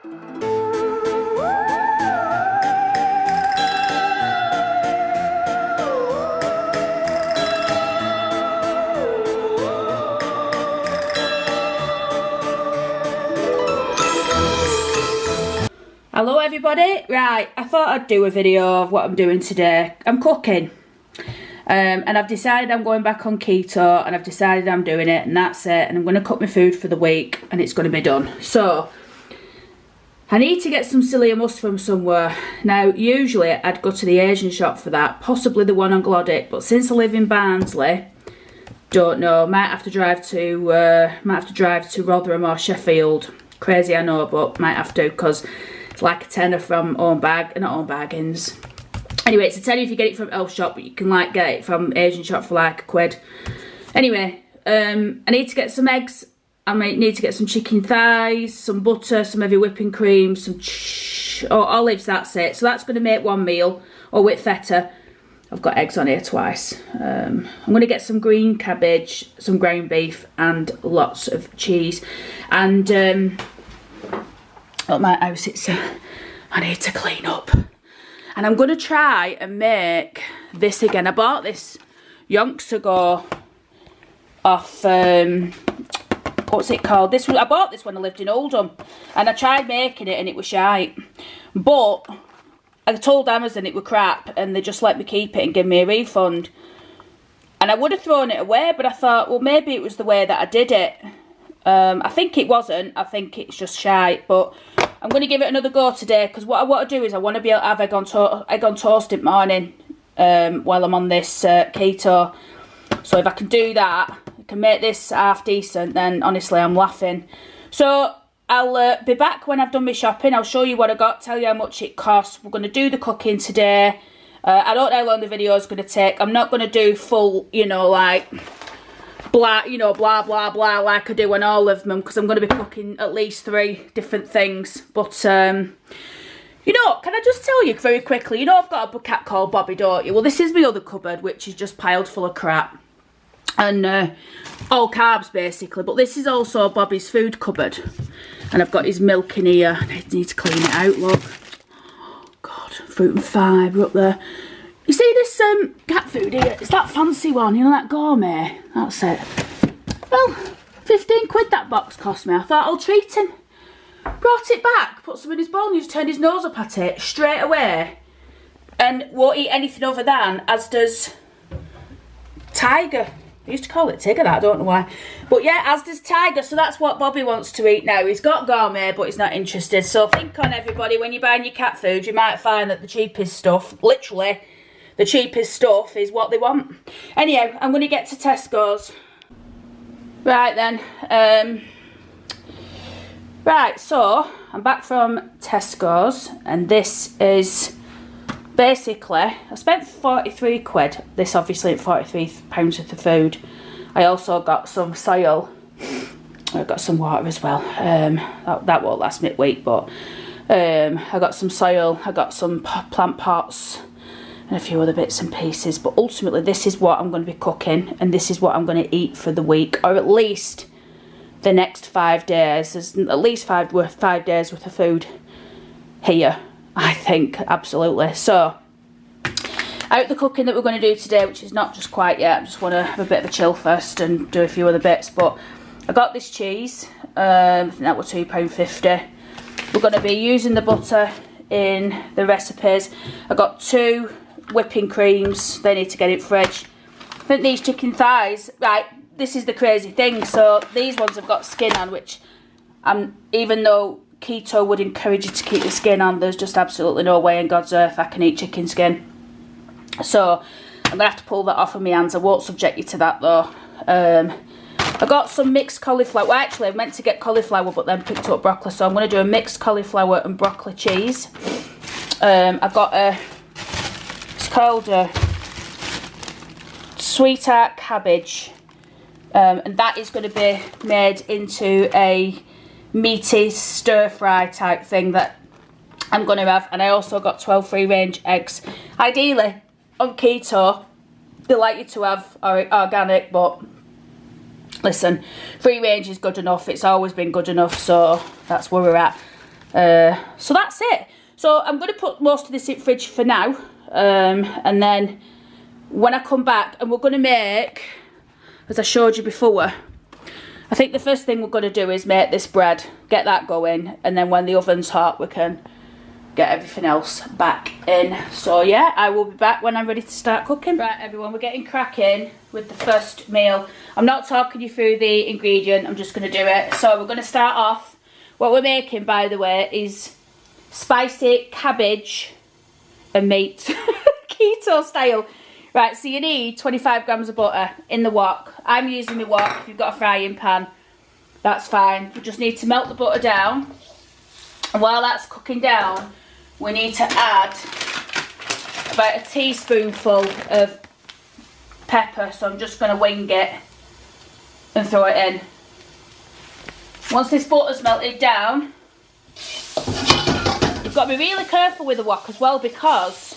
Hello everybody, right, I thought I'd do a video of what I'm doing today. I'm cooking and I've decided I'm going back on keto, and I've decided I'm doing it, and that's it, and I'm going to cook my food for the week and it's going to be done. So I need to get some psyllium musk from somewhere. Now usually I'd go to the Asian shop for that, possibly the one on Glodick, but since I live in Barnsley, don't know, might have to drive to Rotherham or Sheffield. Crazy I know, but might have to, because it's like a tenner from not Own Bargains. Anyway, it's a tenner if you get it from Elf shop, but you can like get it from Asian shop for like £1. Anyway, I need to get some eggs. I might need to get some chicken thighs, some butter, some heavy whipping cream, some olives, that's it. So that's going to make one meal, or with feta. I've got eggs on here twice. I'm going to get some green cabbage, some ground beef, and lots of cheese. And at my house, I need to clean up. And I'm going to try and make this again. I bought this yonks ago off, what's it called? I bought this when I lived in Oldham. And I tried making it and it was shite. But I told Amazon it were crap and they just let me keep it and give me a refund. And I would have thrown it away, but I thought, well, maybe it was the way that I did it. I think it wasn't. I think it's just shite. But I'm going to give it another go today, because what I want to do is I want to be able to have egg on toast in the morning while I'm on this keto. So if I can do that, I can make this half decent, then honestly I'm laughing. So I'll be back when I've done my shopping. I'll show you what I got, tell you how much it costs. We're going to do the cooking today. I don't know how long the video is going to take. I'm not going to do full, you know, like blah, you know, blah blah blah like I do on all of them, because I'm going to be cooking at least 3 different things. But you know, can I just tell you very quickly, you know I've got a cat called Bobby, don't you? Well, this is my other cupboard, which is just piled full of crap and all carbs basically, but this is also Bobby's food cupboard, and I've got his milk in here. I need to clean it out, look. Oh god, fruit and fibre up there. You see this cat food here? It's that fancy one, you know, that gourmet. That's it. Well, 15 quid that box cost me. I thought I'll treat him. Brought it back, put some in his bowl, and he just turned his nose up at it straight away. And won't eat anything other than, as does Tiger. I used to call it Tigger, that, I don't know why. But yeah, as does Tiger, so that's what Bobby wants to eat now. He's got gourmet, but he's not interested. So think on everybody, when you're buying your cat food, you might find that the cheapest stuff, literally, the cheapest stuff is what they want. Anyhow, I'm going to get to Tesco's. Right then. Right, so I'm back from Tesco's, and this is basically, I spent 43 quid. This obviously at 43 pounds worth of food. I also got some soil. I got some water as well. That won't last me a week, but I got some soil. I got some plant pots and a few other bits and pieces. But ultimately, this is what I'm going to be cooking, and this is what I'm going to eat for the week, or at least the next 5 days. There's at least 5 days worth of food here, I think, absolutely. So, out the cooking that we're going to do today, which is not just quite yet, I just want to have a bit of a chill first and do a few other bits. But I got this cheese, I think that was £2.50. We're going to be using the butter in the recipes. I got 2 whipping creams, they need to get in fridge. I think these chicken thighs, right, this is the crazy thing, so these ones have got skin on, which even though keto would encourage you to keep the skin on, there's just absolutely no way in God's earth I can eat chicken skin. So I'm going to have to pull that off of my hands. I won't subject you to that though. I got some mixed cauliflower. Well, actually I meant to get cauliflower but then picked up broccoli, so I'm going to do a mixed cauliflower and broccoli cheese. I've got it's called sweetheart cabbage, and that is going to be made into a meaty stir fry type thing that I'm going to have. And I also got 12 free range eggs. Ideally on keto they like you to have organic, but listen, free range is good enough. It's always been good enough, so that's where we're at. So that's it. So I'm going to put most of this in fridge for now, and then when I come back, and we're going to make, as I showed you before, I think the first thing we're going to do is make this bread, get that going, and then when the oven's hot we can get everything else back in. So yeah, I will be back when I'm ready to start cooking. Right everyone, we're getting cracking with the first meal. I'm not talking you through the ingredient, I'm just going to do it. So we're going to start off, what we're making by the way is spicy cabbage and meat, keto style. Right, so you need 25 grams of butter in the wok. I'm using my wok. If you've got a frying pan, that's fine. You just need to melt the butter down. And while that's cooking down, we need to add about a teaspoonful of pepper. So I'm just going to wing it and throw it in. Once this butter's melted down, you've got to be really careful with the wok as well, because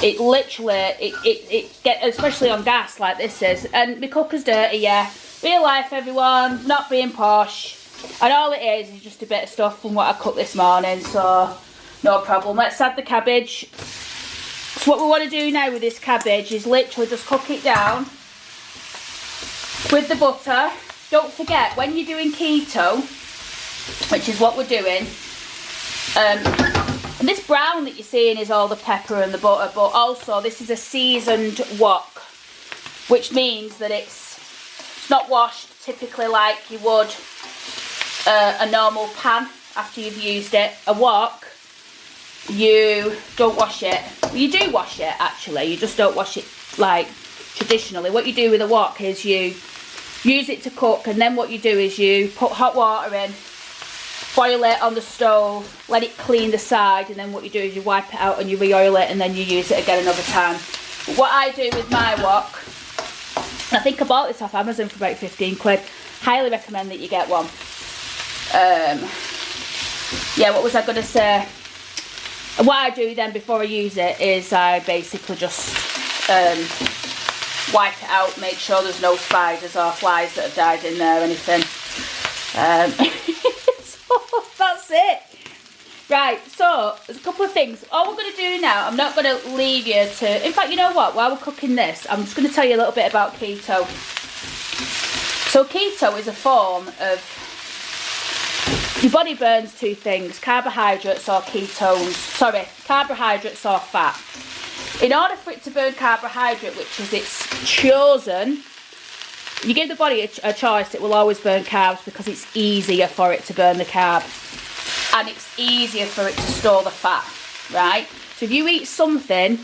it literally, it get, especially on gas like this is, and my cooker's dirty, yeah. Real life everyone, not being posh. And all it is just a bit of stuff from what I cooked this morning, so no problem. Let's add the cabbage. So what we want to do now with this cabbage is literally just cook it down with the butter. Don't forget, when you're doing keto, which is what we're doing, and this brown that you're seeing is all the pepper and the butter, but also this is a seasoned wok, which means that it's not washed typically like you would a normal pan after you've used it. A wok, you don't wash it. Well, you do wash it actually, you just don't wash it like traditionally. What you do with a wok is you use it to cook, and then what you do is you put hot water in, boil it on the stove, let it clean the side, and then what you do is you wipe it out and you re-oil it, and then you use it again another time. But what I do with my wok, and I think I bought this off Amazon for about 15 quid, highly recommend that you get one. Yeah, what was I going to say? What I do then before I use it is I basically just wipe it out, make sure there's no spiders or flies that have died in there or anything. So that's it. Right, so there's a couple of things. All we're going to do now, I'm not going to leave you to, in fact, you know what, while we're cooking this, I'm just going to tell you a little bit about keto. So keto is a form of, your body burns two things, carbohydrates or ketones, sorry, carbohydrates or fat. In order for it to burn carbohydrate, which is its chosen, you give the body a choice, it will always burn carbs because it's easier for it to burn the carb. And it's easier for it to store the fat, right? So if you eat something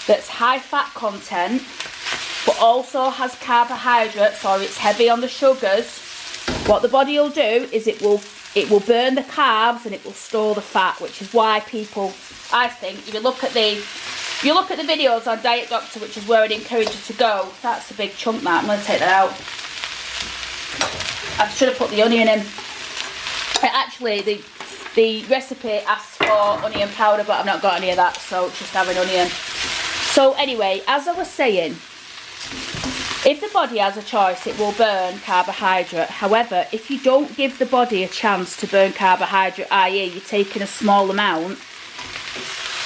that's high fat content, but also has carbohydrates or it's heavy on the sugars, what the body will do is it will burn the carbs and it will store the fat, which is why people, I think, if you look at the videos on Diet Doctor, which is where I'd encourage you to go, that's a big chunk, that. I'm going to take that out. I should have put the onion in. Actually, the recipe asks for onion powder, but I've not got any of that, so just have an onion. So anyway, as I was saying, if the body has a choice, it will burn carbohydrate. However, if you don't give the body a chance to burn carbohydrate, i.e. you're taking a small amount,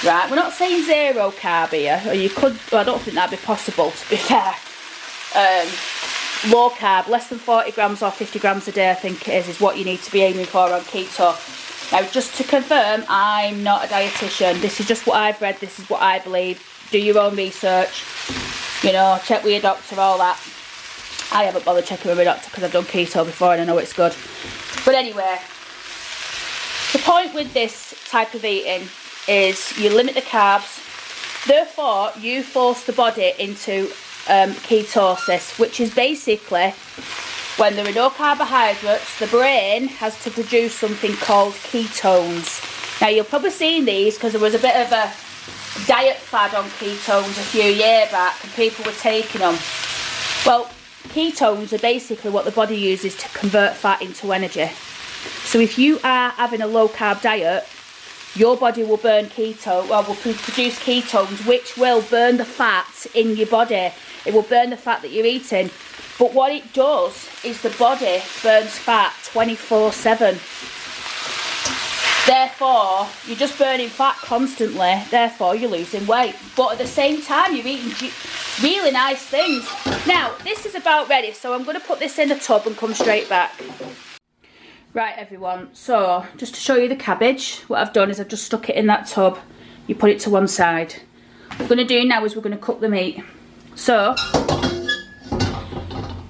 right, we're not saying zero carb here, or you could, well, I don't think that'd be possible, to be fair. Low carb, less than 40 grams or 50 grams a day, I think it is what you need to be aiming for on keto. Now, just to confirm, I'm not a dietitian. This is just what I've read, this is what I believe. Do your own research, you know, check with your doctor, all that. I haven't bothered checking with my doctor because I've done keto before and I know it's good. But anyway, the point with this type of eating is you limit the carbs, therefore you force the body into ketosis, which is basically when there are no carbohydrates, the brain has to produce something called ketones. Now you've probably seen these because there was a bit of a diet fad on ketones a few years back and people were taking them. Well, ketones are basically what the body uses to convert fat into energy. So if you are having a low carb diet, your body will burn will produce ketones, which will burn the fat in your body. It will burn the fat that you're eating. But what it does is the body burns fat 24/7. Therefore, you're just burning fat constantly. Therefore, you're losing weight. But at the same time, you're eating really nice things. Now, this is about ready. So I'm going to put this in a tub and come straight back. Right, everyone. So, just to show you the cabbage, what I've done is I've just stuck it in that tub. You put it to one side. What we're going to do now is we're going to cook the meat. So,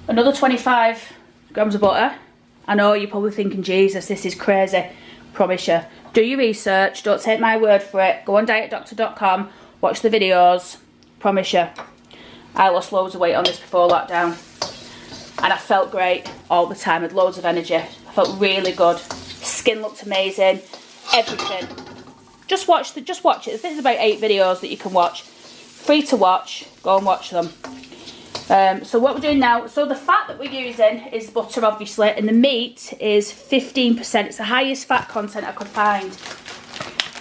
another 25 grams of butter. I know you're probably thinking, Jesus, this is crazy. Promise you. Do your research. Don't take my word for it. Go on dietdoctor.com. Watch the videos. Promise you. I lost loads of weight on this before lockdown. And I felt great all the time. I had loads of energy. I felt really good. Skin looked amazing. Everything. Just watch it. There's about 8 videos that you can watch. Free to watch. Go and watch them. So what we're doing now, so the fat that we're using is butter, obviously, and the meat is 15%. It's the highest fat content I could find.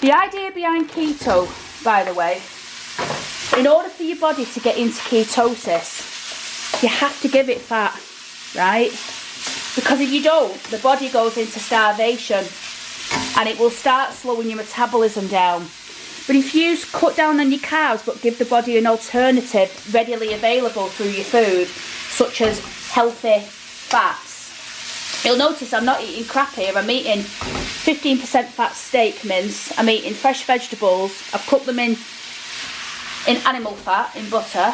The idea behind keto, by the way, in order for your body to get into ketosis, you have to give it fat, right? Because if you don't, the body goes into starvation and it will start slowing your metabolism down. But if you cut down on your carbs but give the body an alternative readily available through your food, such as healthy fats, you'll notice I'm not eating crap here. I'm eating 15% fat steak mince. I'm eating fresh vegetables. I've cooked them in animal fat, in butter.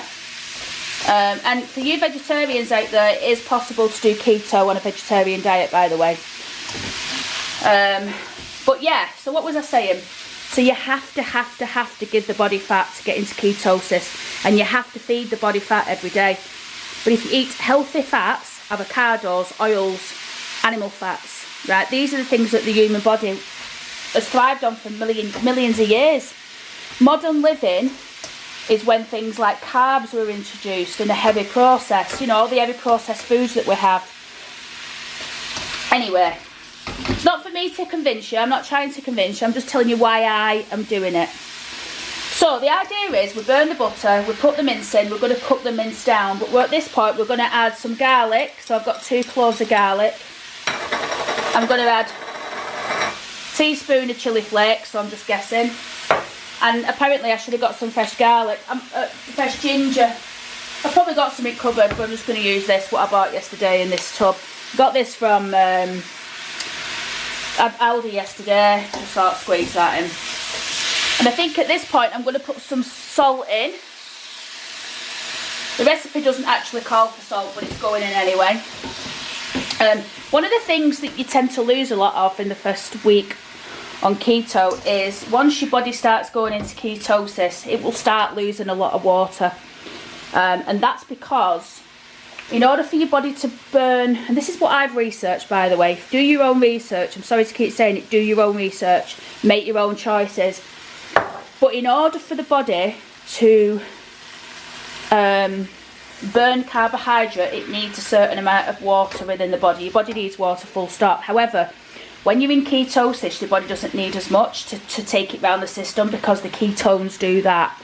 And for you vegetarians out there, it is possible to do keto on a vegetarian diet, by the way. But yeah, so what was I saying? So you have to give the body fat to get into ketosis, and you have to feed the body fat every day. But if you eat healthy fats, avocados, oils, animal fats, right? These are the things that the human body has thrived on for millions of years. Modern living is when things like carbs were introduced in a heavy process, you know, all the heavy processed foods that we have. Anyway, it's not for me to convince you. I'm not trying to convince you. I'm just telling you why I am doing it. So the idea is we burn the butter, we put the mince in, we're going to cook the mince down. But at this point, we're going to add some garlic. So I've got 2 cloves of garlic. I'm going to add a teaspoon of chilli flakes, so I'm just guessing. And apparently I should have got some fresh garlic, fresh ginger. I've probably got some in cupboard, but I'm just going to use this, what I bought yesterday in this tub. Got this from Aldi yesterday, just sort of squeeze that in. And I think at this point I'm going to put some salt in. The recipe doesn't actually call for salt, but it's going in anyway. One of the things that you tend to lose a lot of in the first week on keto is once your body starts going into ketosis, it will start losing a lot of water. And that's because in order for your body to burn, and this is what I've researched, by the way, do your own research. I'm sorry to keep saying it, do your own research, make your own choices. But in order for the body to burn carbohydrate, it needs a certain amount of water within the body. Your body needs water, full stop. However, when you're in ketosis, the body doesn't need as much to take it round the system, because the ketones do that.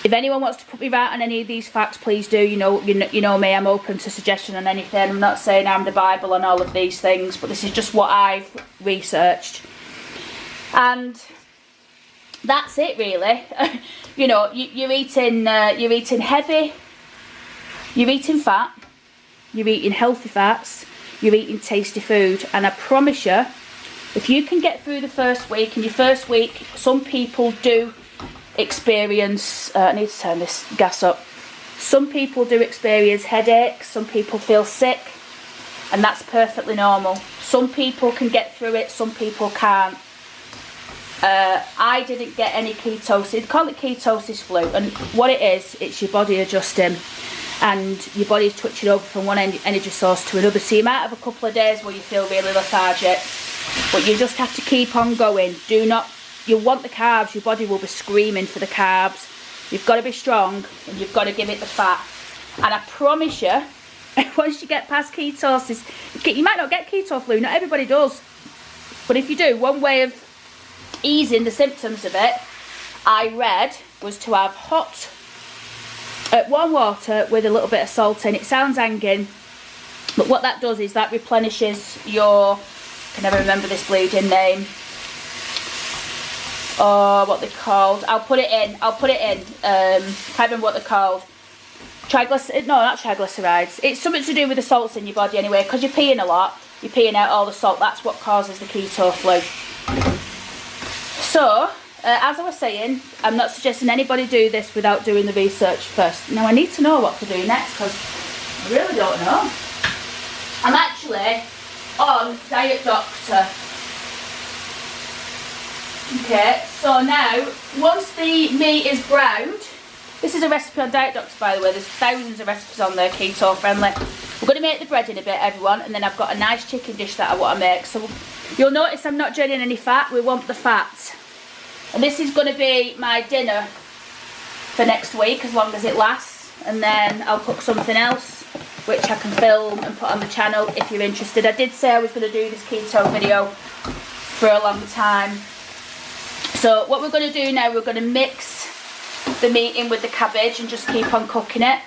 If anyone wants to put me right on any of these facts, please do. You know me, I'm open to suggestion on anything. I'm not saying I'm the Bible on all of these things, but this is just what I've researched. And that's it, really. You know, you're eating heavy, you're eating fat, you're eating healthy fats, you're eating tasty food. And I promise you, if you can get through the first week, and your first week, some people do experience, I need to turn this gas up, some people do experience headaches, some people feel sick, and that's perfectly normal. Some people can get through it, some people can't. I didn't get any ketosis. They call it Ketosis Flu, and what it is, it's your body adjusting, and your body's switching over from one energy source to another. So you might have a couple of days where you feel really lethargic, but you just have to keep on going. You want the carbs, your body will be screaming for the carbs. You've got to be strong, and you've got to give it the fat. And I promise you, once you get past ketosis, you might not get keto flu, not everybody does. But if you do, one way of easing the symptoms of it, I read, was to have hot, warm water with a little bit of salt in. It sounds hanging, but what that does is that replenishes your, I can never remember this bleeding name, or what they're called. I'll put it in. Can't remember what they're called. No, not triglycerides. It's something to do with the salts in your body anyway, because you're peeing a lot. You're peeing out all the salt. That's what causes the keto flu. So, as I was saying, I'm not suggesting anybody do this without doing the research first. Now, I need to know what to do next, because I really don't know. I'm actually on Diet Doctor. Okay, so now, once the meat is browned, this is a recipe on Diet Doctor, by the way. There's thousands of recipes on there, keto friendly. We're going to make the bread in a bit, everyone, and then I've got a nice chicken dish that I want to make. So you'll notice I'm not draining any fat. We want the fat. And this is going to be my dinner for next week, as long as it lasts. And then I'll cook something else, which I can film and put on the channel if you're interested. I did say I was going to do this keto video for a long time. So what we're going to do now, we're going to mix the meat in with the cabbage and just keep on cooking it.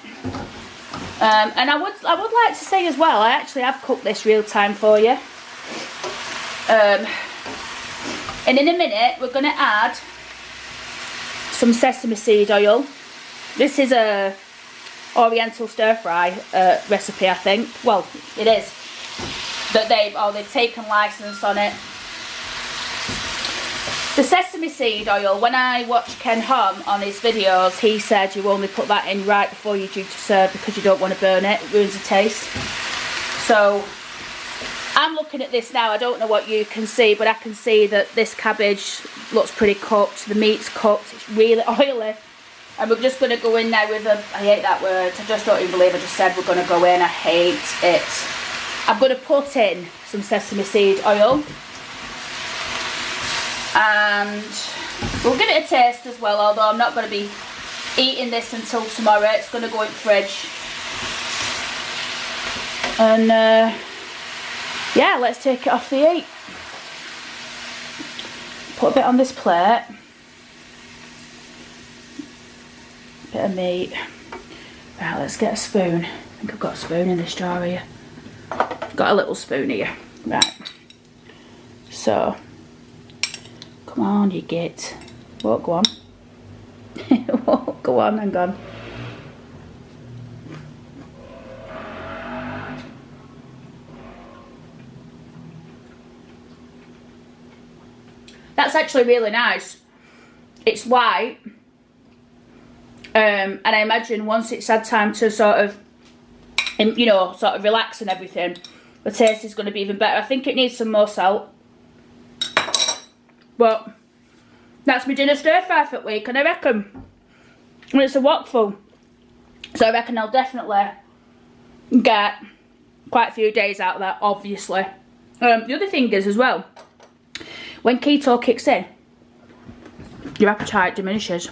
And I would like to say as well, I actually have cooked this real time for you. And in a minute we're going to add some sesame seed oil. This is a Oriental stir fry recipe, I think. Well, it is. That they've taken license on it. The sesame seed oil, when I watch Ken Hom on his videos, he said you only put that in right before you're due to serve because you don't want to burn it. It ruins the taste. So I'm looking at this now. I don't know what you can see, but I can see that this cabbage looks pretty cooked. The meat's cooked. It's really oily. And we're just going to go in now with I hate that word. I just don't even believe I just said we're going to go in. I hate it. I'm going to put in some sesame seed oil. And we'll give it a taste as well, although I'm not going to be eating this until tomorrow. It's going to go in the fridge. And yeah, let's take it off the heat. Put a bit on this plate. Bit of meat. Right, let's get a spoon. I think I've got a spoon in this jar here. Got a little spoon here. Right. So, come on, you git. Won't go on. Won't go on, hang on. That's actually really nice. It's white. And I imagine once it's had time to sort of, you know, sort of relax and everything, the taste is going to be even better. I think it needs some more salt. But that's my dinner stir fry for the week, and I reckon, and it's a wokful, so I reckon I'll definitely get quite a few days out of that, obviously. The other thing is as well, when keto kicks in, your appetite diminishes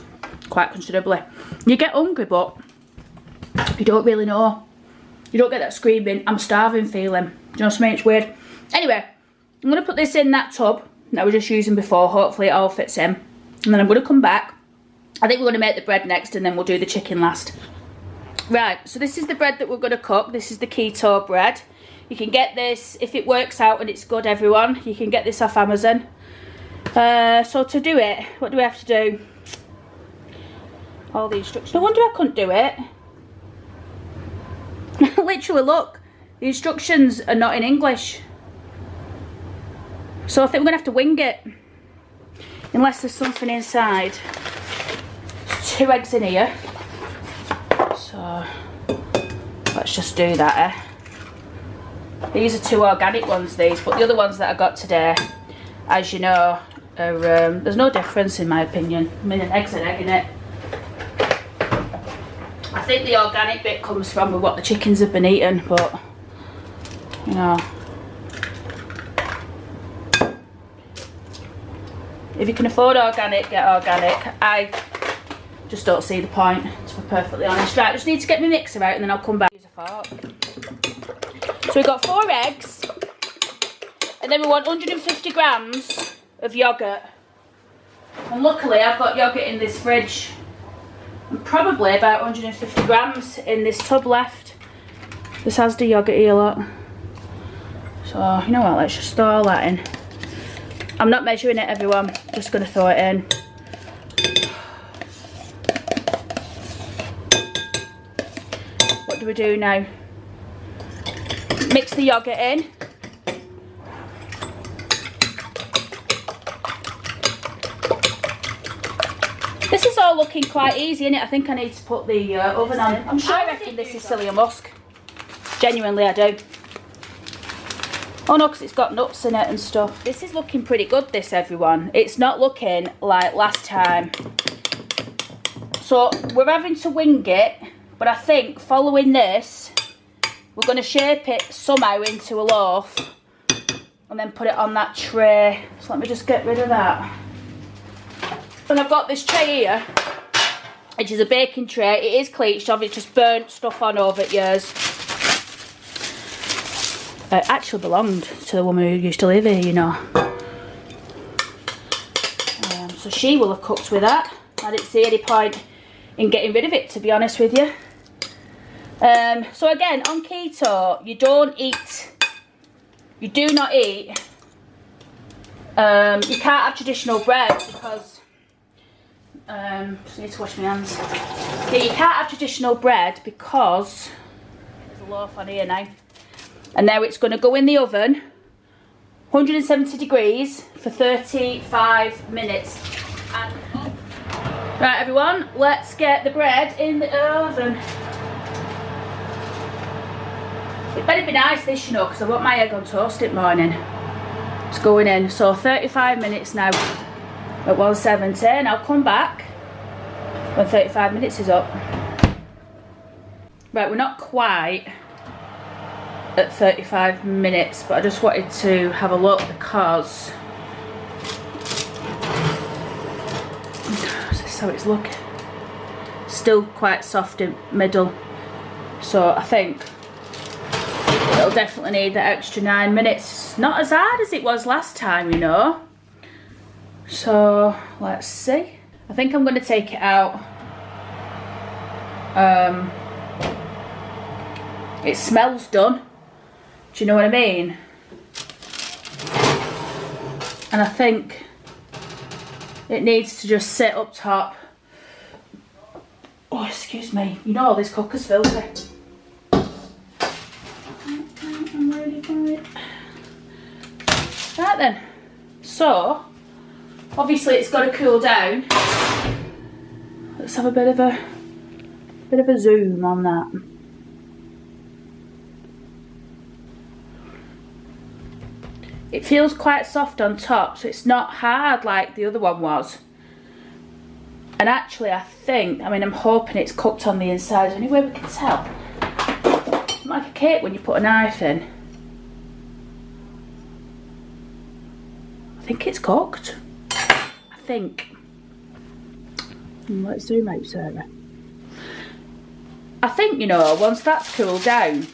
quite considerably. You get hungry, but you don't really know. You don't get that screaming, I'm starving feeling. Do you know what I mean? It's weird. Anyway, I'm going to put this in that tub that I was just using before. Hopefully it all fits in. And then I'm going to come back. I think we're going to make the bread next, and then we'll do the chicken last. Right, so this is the bread that we're going to cook. This is the keto bread. You can get this, if it works out and it's good, everyone, you can get this off Amazon. So to do it, what do we have to do? All the instructions. No wonder I couldn't do it. Literally, look, the instructions are not in English. So I think we're going to have to wing it. Unless there's something inside. There's 2 eggs in here. So let's just do that, These are 2 organic ones, these. But the other ones that I got today, as you know, are, there's no difference in my opinion. I mean, an egg's an egg, innit? I think the organic bit comes from with what the chickens have been eating, but, you know. If you can afford organic, get organic. I just don't see the point, to be perfectly honest. Right, I just need to get my mixer out and then I'll come back. Use a fork. So we've got 4 eggs. And then we want 150 grams of yoghurt. And luckily I've got yoghurt in this fridge. And probably about 150 grams in this tub left. This has the yoghurt here, look. So, you know what, let's just throw all that in. I'm not measuring it, everyone. Just going to throw it in. What do we do now? Mix the yogurt in. This is all looking quite easy, isn't it? I think I need to put the oven on. I'm sure I reckon this is silly musk. Genuinely, I do. Oh no, because it's got nuts in it and stuff. This is looking pretty good, this, everyone. It's not looking like last time. So we're having to wing it, but I think following this, we're going to shape it somehow into a loaf and then put it on that tray. So let me just get rid of that. And I've got this tray here, which is a baking tray. It is cleached off, it's just burnt stuff on over the years. It actually belonged to the woman who used to live here, you know. So she will have cooked with that. I didn't see any point in getting rid of it, to be honest with you. So again, on keto, you do not eat, you can't have traditional bread because, just need to wash my hands. Yeah, you can't have traditional bread because, there's a loaf on here now. And now it's going to go in the oven, 170 degrees for 35 minutes. Right, everyone, let's get the bread in the oven. It better be nice, this, you know, because I want my egg on toast in the morning. It's going in. So 35 minutes now at 170, and I'll come back when 35 minutes is up. Right, we're not quite at 35 minutes, but I just wanted to have a look because this is how it's looking. Still quite soft in middle, so I think it'll definitely need the extra 9 minutes. Not as hard as it was last time, you know. So let's see. I think I'm going to take it out. It smells done. Do you know what I mean? And I think it needs to just sit up top. Oh, excuse me. You know this cooker's filthy. I'm ready for it. Right then. So, obviously it's got to cool down. Let's have a bit of a zoom on that. It feels quite soft on top, so it's not hard like the other one was. And actually I think, I mean, I'm hoping it's cooked on the inside. Is there any way we can tell? It's like a cake when you put a knife in. I think it's cooked. I think. Let's zoom out, Sarah. I think, you know, once that's cooled down,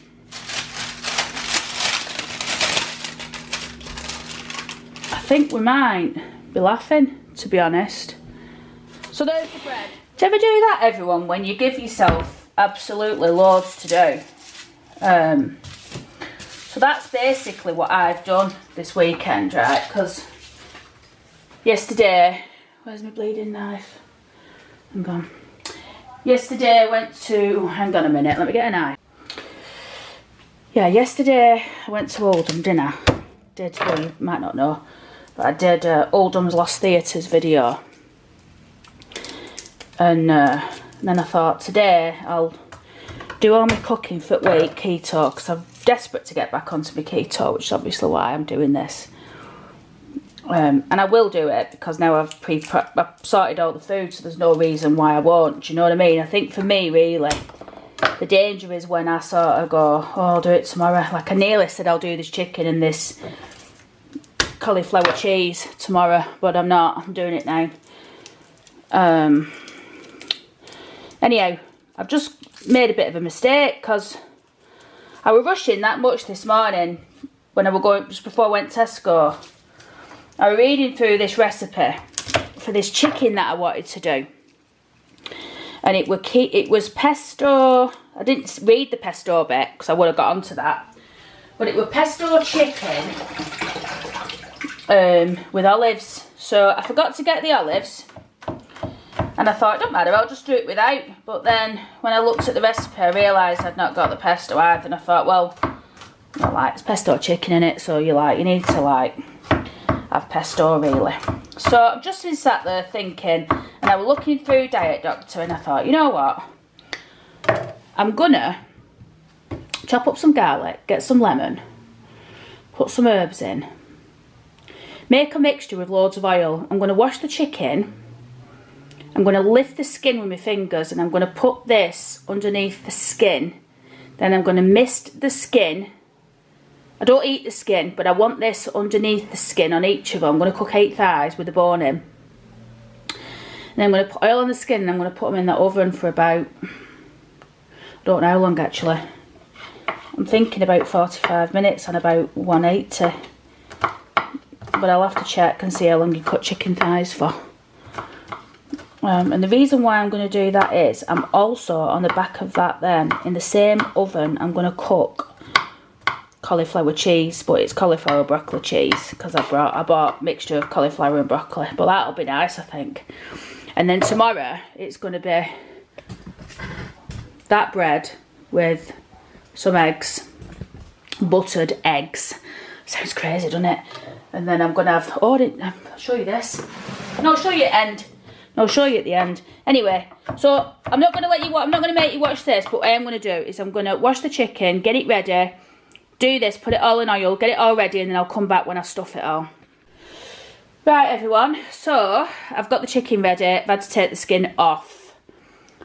I think we might be laughing, to be honest. So there's the bread. Do you ever do that, everyone, when you give yourself absolutely loads to do? So that's basically what I've done this weekend, right? Because yesterday, where's my bleeding knife? Hang on. Yesterday I went to, hang on a minute, let me get a knife. Yeah, yesterday I went to Oldham Dinner. Did, well, you might not know, but I did Oldham's Lost Theatres video. And then I thought today I'll do all my cooking for the week keto, because I'm desperate to get back onto my keto, which is obviously why I'm doing this. And I will do it because now I've sorted all the food, so there's no reason why I won't. Do you know what I mean? I think for me, really, the danger is when I sort of go, oh, I'll do it tomorrow. Like I nearly said I'll do this chicken and this cauliflower cheese tomorrow, but I'm not. I'm doing it now. Anyhow, I've just made a bit of a mistake because I was rushing that much this morning when I was going, just before I went to Tesco. I was reading through this recipe for this chicken that I wanted to do. And it was pesto. I didn't read the pesto bit because I would have got onto that. But it was pesto chicken with olives. So I forgot to get the olives, and I thought, don't matter, I'll just do it without. But then when I looked at the recipe, I realised I'd not got the pesto either, and I thought, well, it's pesto chicken in it, so you need to have pesto really. So I've just been sat there thinking, and I was looking through Diet Doctor, and I thought, you know what, I'm gonna chop up some garlic, get some lemon, put some herbs in, make a mixture with loads of oil. I'm going to wash the chicken. I'm going to lift the skin with my fingers, and I'm going to put this underneath the skin. Then I'm going to mist the skin. I don't eat the skin, but I want this underneath the skin on each of them. I'm going to cook 8 thighs with the bone in. And then I'm going to put oil on the skin, and I'm going to put them in the oven for about, I don't know how long actually. I'm thinking about 45 minutes on about 180. But I'll have to check and see how long you cut chicken thighs for. And the reason why I'm going to do that is I'm also on the back of that then, in the same oven, I'm going to cook cauliflower cheese, but it's cauliflower broccoli cheese, because I bought a mixture of cauliflower and broccoli, but that'll be nice, I think. And then tomorrow it's going to be that bread with some eggs, buttered eggs. Sounds crazy, doesn't it? And then I'm going to have, I'll show you this. No, I'll show you at the end. No, I'll show you at the end. Anyway, so I'm not going to I'm not going to make you watch this, but what I am going to do is I'm going to wash the chicken, get it ready, do this, put it all in oil, get it all ready, and then I'll come back when I stuff it all. Right, everyone, so I've got the chicken ready. I've had to take the skin off,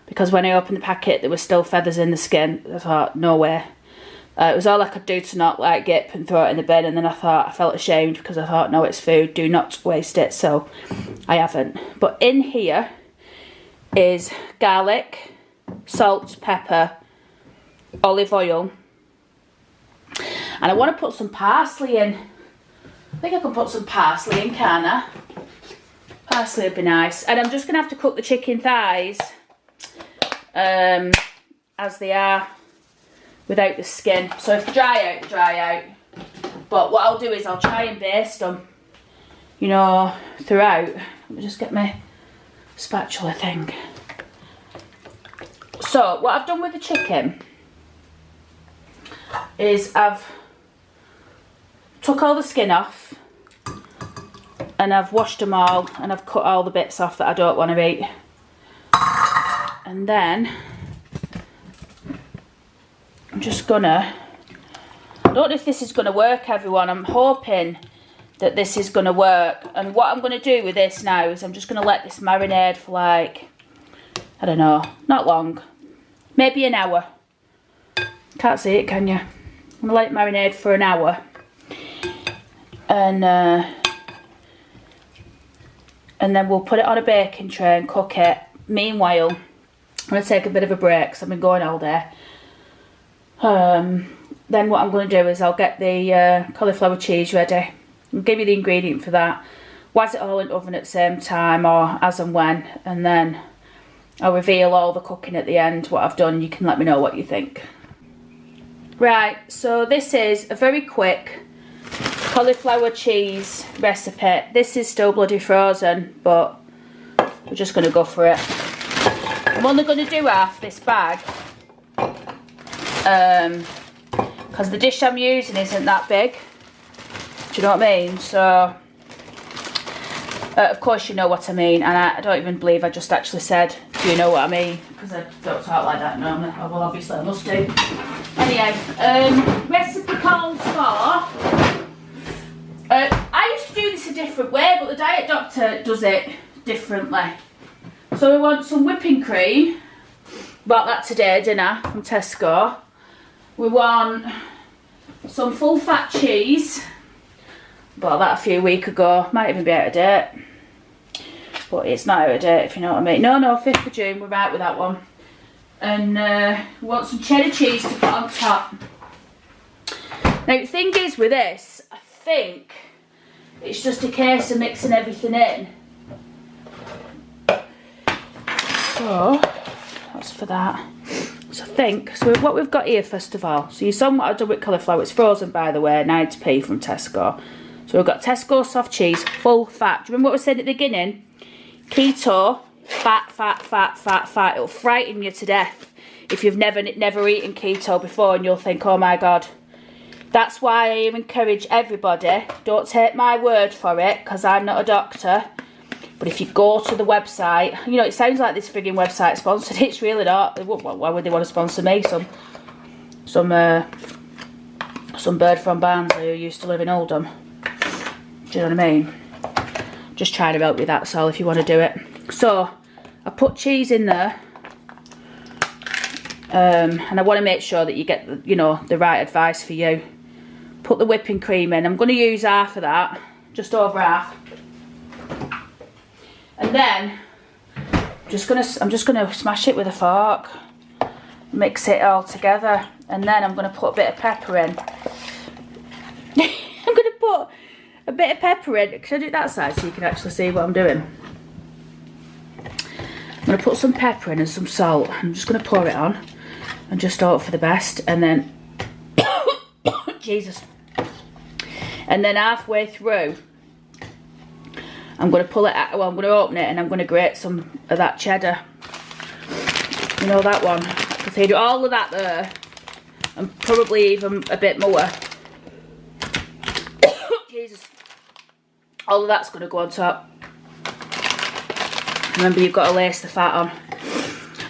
because when I opened the packet, there were still feathers in the skin. I thought, no way. It was all I could do to not get and throw it in the bin, and then I felt ashamed, because I thought, no, it's food, do not waste it, so I haven't. But in here is garlic, salt, pepper, olive oil, and I want to put some parsley in. I think I can put some parsley in, can't I? Parsley would be nice. And I'm just going to have to cook the chicken thighs as they are, without the skin. So if they dry out, they dry out. But what I'll do is I'll try and baste them, throughout. Let me just get my spatula thing. So what I've done with the chicken is I've took all the skin off, and I've washed them all, and I've cut all the bits off that I don't want to eat. And then I'm just gonna, I don't know if this is gonna work, everyone. I'm hoping that this is gonna work. And what I'm gonna do with this now is I'm just gonna let this marinate for I don't know, not long, maybe an hour. Can't see it, can you? I'm gonna let it marinate for an hour. And then we'll put it on a baking tray and cook it. Meanwhile, I'm gonna take a bit of a break because I've been going all day. Then what I'm going to do is I'll get the cauliflower cheese ready. I'll give you the ingredient for that. Waz it all in the oven at the same time, or as and when, and then I'll reveal all the cooking at the end, what I've done. You can let me know what you think. Right, so this is a very quick cauliflower cheese recipe. This is still bloody frozen, but we're just going to go for it. I'm only going to do half this bag, because the dish I'm using isn't that big. Do you know what I mean? So, of course you know what I mean, and I don't even believe I just actually said, do you know what I mean? Because I don't talk like that normally. Oh, well, obviously I must do. Anyway, recipe calls for... I used to do this a different way, but the Diet Doctor does it differently. So we want some whipping cream. Bought that today, dinner, from Tesco. We want some full fat cheese. Bought that a few weeks ago. Might even be out of date. But it's not out of date, if you know what I mean. No, 5th of June, we're right with that one. And we want some cheddar cheese to put on top. Now the thing is with this, I think it's just a case of mixing everything in. So, that's for that. So what we've got here first of all. So you saw what I've done with cauliflower. It's frozen, by the way, 90p from Tesco. So we've got Tesco soft cheese, full fat. Do you remember what we said at the beginning? Keto, fat, fat, fat, fat, fat. It'll frighten you to death if you've never eaten keto before, and you'll think, oh my God. That's why I encourage everybody, don't take my word for it, because I'm not a doctor, but if you go to the website, you know, it sounds like this frigging website sponsored. It's really not. Why would they want to sponsor me? Some bird from Barnsley who used to live in Oldham. Do you know what I mean? Just trying to help you, that's all, if you want to do it. So, I put cheese in there. And I want to make sure that you get, you know, the right advice for you. Put the whipping cream in. I'm going to use half of that. Just over half. And then, I'm just gonna smash it with a fork. Mix it all together. And then I'm going to put a bit of pepper in. I'm going to put a bit of pepper in. Can I do it that side so you can actually see what I'm doing? I'm going to put some pepper in and some salt. I'm just going to pour it on. And just hope for the best. And then... Jesus. And then halfway through... I'm going to pull it out, well, I'm going to open it and I'm going to grate some of that cheddar. You know, that one. If I do all of that there, and probably even a bit more. Jesus. All of that's going to go on top. Remember, you've got to lace the fat on.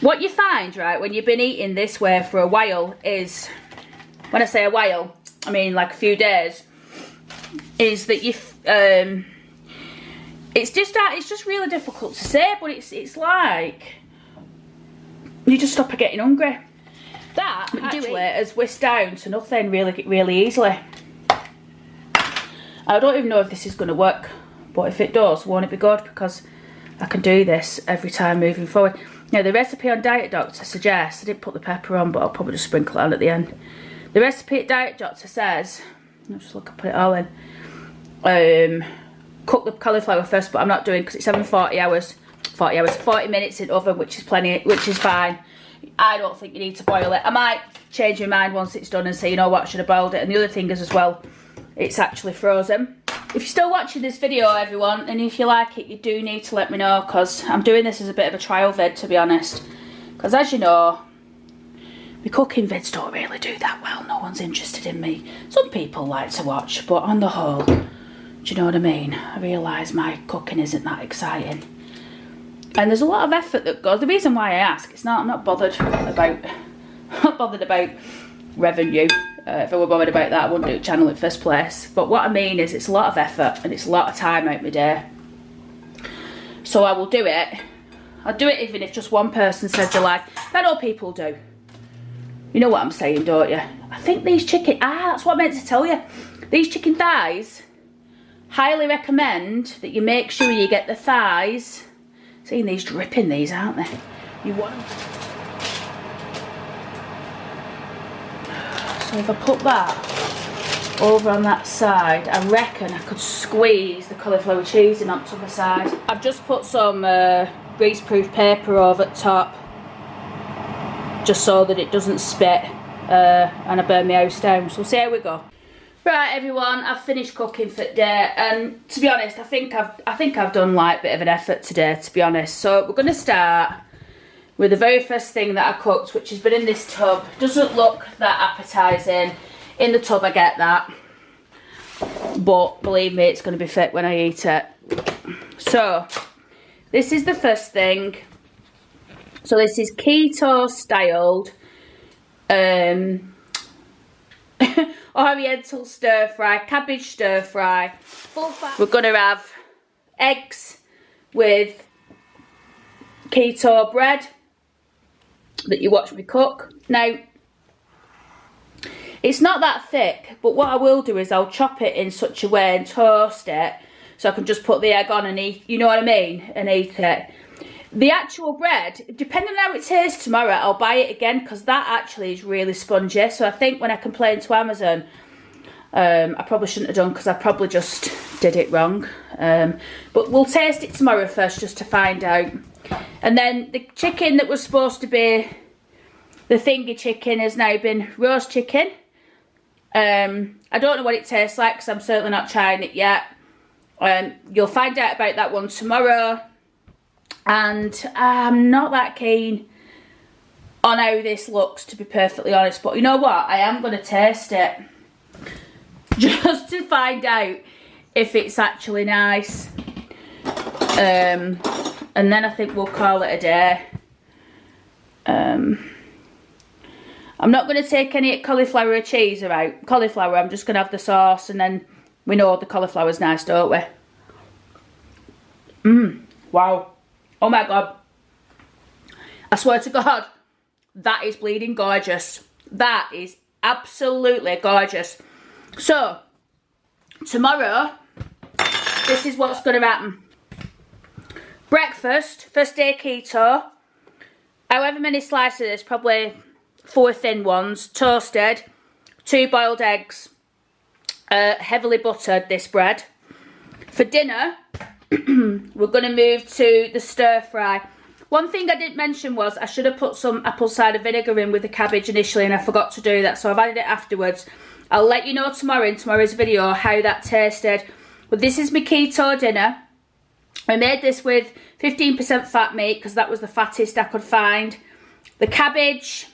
What you find, right, when you've been eating this way for a while is, when I say a while, I mean like a few days, is that you... It's just really difficult to say, but it's like you just stop getting hungry. That actually has whisked down to nothing really easily. I don't even know if this is going to work, but if it does, won't it be good? Because I can do this every time moving forward. Now the recipe on Diet Doctor suggests, I didn't put the pepper on, but I'll probably just sprinkle it on at the end. The recipe at Diet Doctor says, I'll just look, I put it all in. Cook the cauliflower first, but I'm not doing because it's having 40 minutes in oven, which is plenty, which is fine. I don't think you need to boil it. I might change my mind once it's done and say, you know what, I should have boiled it. And the other thing is as well, it's actually frozen. If you're still watching this video, everyone, and if you like it, you do need to let me know, because I'm doing this as a bit of a trial vid, to be honest. Because as you know, my cooking vids don't really do that well. No one's interested in me. Some people like to watch, but on the whole, do you know what I mean? I realise my cooking isn't that exciting. And there's a lot of effort that goes. The reason why I ask, I'm not bothered about revenue. If I were bothered about that, I wouldn't do a channel in the first place. But what I mean is, it's a lot of effort and it's a lot of time out my day. So I will do it. I'll do it even if just one person says they like. I know people do. You know what I'm saying, don't you? I think these chicken... that's what I meant to tell you. These chicken thighs... highly recommend that you make sure you get the thighs. Seeing these dripping, these, aren't they? You want them. So if I put that over on that side, I reckon I could squeeze the cauliflower cheese in onto the side. I've just put some greaseproof paper over the top, just so that it doesn't spit and I burn my house down. So we'll see how we go. Right, everyone, I've finished cooking for today, and to be honest, I think I've done like a bit of an effort today, to be honest. So we're going to start with the very first thing that I cooked, which has been in this tub. Doesn't look that appetising. In the tub, I get that, but believe me, it's going to be fit when I eat it. So this is the first thing. So this is keto styled Oriental stir fry, cabbage stir fry, full fat. We're gonna have eggs with keto bread that you watch me cook. Now, it's not that thick, but what I will do is I'll chop it in such a way and toast it so I can just put the egg on and eat, you know what I mean, and eat it. The actual bread, depending on how it tastes tomorrow, I'll buy it again, because that actually is really spongy. So I think when I complained to Amazon, I probably shouldn't have done, because I probably just did it wrong. But we'll taste it tomorrow first, just to find out. And then the chicken that was supposed to be the thingy chicken has now been roast chicken. I don't know what it tastes like because I'm certainly not trying it yet. You'll find out about that one tomorrow. And I'm not that keen on how this looks, to be perfectly honest. But you know what? I am going to taste it. Just to find out if it's actually nice. And then I think we'll call it a day. I'm not going to take any cauliflower or cheese out. Cauliflower, I'm just going to have the sauce, and then we know the cauliflower's nice, don't we? Wow. Oh my God. I swear to God, that is bleeding gorgeous. That is absolutely gorgeous. So, tomorrow, this is what's going to happen. Breakfast, first day keto. However many slices, there's probably 4 thin ones, toasted, 2 boiled eggs, heavily buttered, this bread. For dinner, we're going to move to the stir fry. One thing I didn't mention was I should have put some apple cider vinegar in with the cabbage initially, and I forgot to do that, so I've added it afterwards. I'll let you know tomorrow in tomorrow's video how that tasted. But this is my keto dinner. I made this with 15% fat meat because that was the fattest I could find. The cabbage,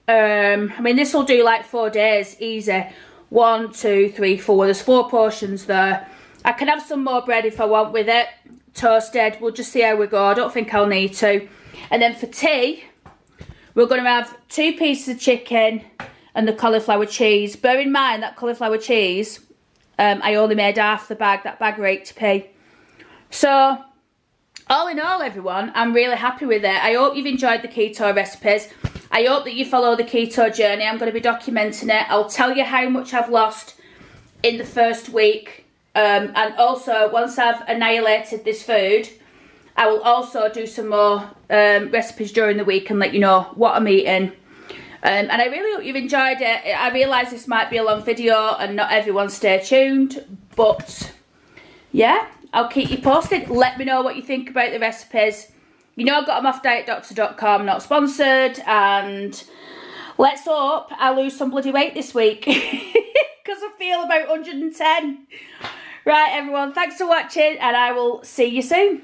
I mean, this will do like 4 days, easy. 1, 2, 3, 4. There's 4 portions there. I can have some more bread if I want with it. Toasted. We'll just see how we go. I don't think I'll need to. And then for tea, we're going to have 2 pieces of chicken and the cauliflower cheese. Bear in mind that cauliflower cheese, I only made half the bag. That bag were 80p. So, all in all, everyone, I'm really happy with it. I hope you've enjoyed the keto recipes. I hope that you follow the keto journey. I'm going to be documenting it. I'll tell you how much I've lost in the first week. And also, once I've annihilated this food, I will also do some more recipes during the week and let you know what I'm eating. And I really hope you've enjoyed it. I realise this might be a long video and not everyone stay tuned. But, yeah, I'll keep you posted. Let me know what you think about the recipes. You know, I got them off dietdoctor.com, not sponsored. And let's hope I lose some bloody weight this week. Because I feel about 110. Right, everyone, thanks for watching, and I will see you soon.